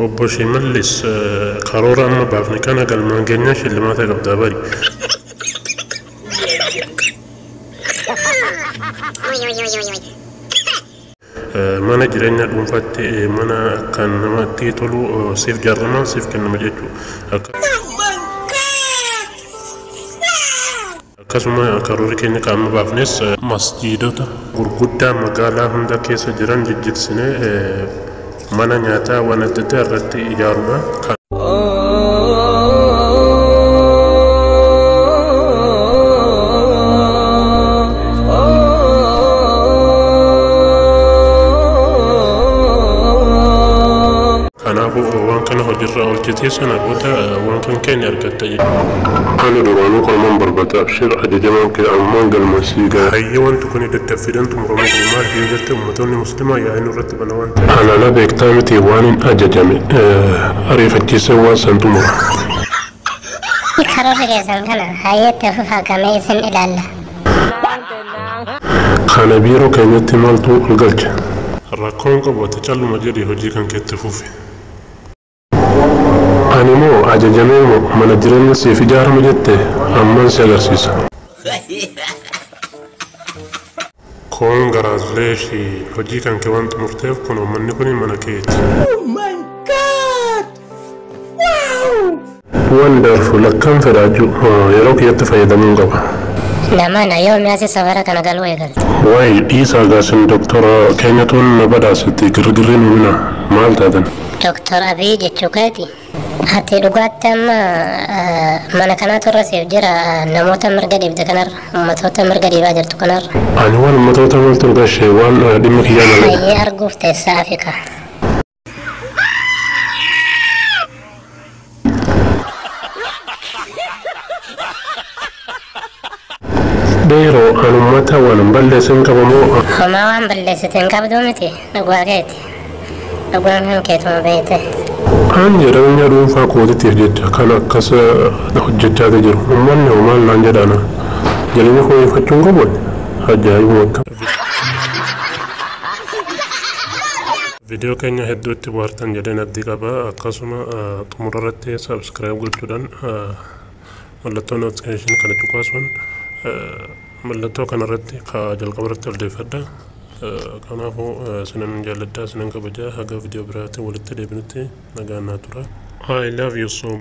obbo Shimallis karoora amma baafne kana galmaan keenya shillimaata qabdaa bari. Mana jireenya dhuunfaatti mana kan namatti tolu siif jaarraman siif kennama jechuudha. Akkasuma karoora keenya qaama baafnes masjiidota gurguddaa magaalaa hunda keessa jiran jijjiirsinee mana nyaataa waan adda addaa irratti ijaaruudha. Waan kana hojirra oolchitee sana booda waan kan keenya argatta jechuudha. Ani duraanuu qalmaan barbaada abshir ajajamaan kee ammaan galmasii gaa. Hayyee wanti kun daddaffidan xumuramu maal yoo jette uummattoonni musliimaa yaa'in irratti bana waan ta'eef. Alaala beektaa miti waan hin ajajame ariifachiisee waan san xumura. Karoora keessan kana hayyeetti fufaagamee isin ilaalla. Kana biiroo keenyatti maaltu ol galcha? Rakkoon qabaate calluma jedhee hojii kan keetti fufe. Ani moo ajajamee moo mana jireenya siif ijaarama jette amman si agarsiisa. Congratulations hojii kan kee waan xumurteef kun manni kun mana keeti. Oh my god! Wow! Wonderful akkam fedhaaju yeroo kiyyatti fayyadamuu qaba. Namaan yoo mi'aasi safara kana galuu eegalte. Wayi dhiisaa gaasin doktora keenyatuun na badhaasitti girgirriin humna maal taatan? Doktor Abiy jechuu keeti. Ati dhugaatti amma mana kanaatu irra siif jira namoota mirga dhiibde kanarra ummatoota mirga dhiibaa jirtu kanarra. Ani waan ummatoota maaltu dhugashee waan dhimma kiyyaan ala. Hayyee arguuf teessaa Afrikaa. Dheeroo an ummata waan balleessin qabamoo. Homaa waan balleessite hin qabduu miti dhugaa keeti. Dhugaan kan keetuma beekte. An jedhanya dhuunfaa kootitiif jecha kan akkas hojjechaa jiru. Uummanni homaan naan jedhana. Jireenya koo ifachuun qabuun ajaa'ibu akka. Viidiyoo keenya hedduutti bohaartan jedheen abdii qaba. Akkasuma xumura irratti subscribe gochuudhaan mallattoo notification kana tuqaasuun mallattoo kanarratti jalqaba irratti oldeeffadha. Kanaafuu sinan jaalladhaa sinan kabajaa haga viidiyoo biraatti walitti deebinutti nagaan naa tura. I love you so much.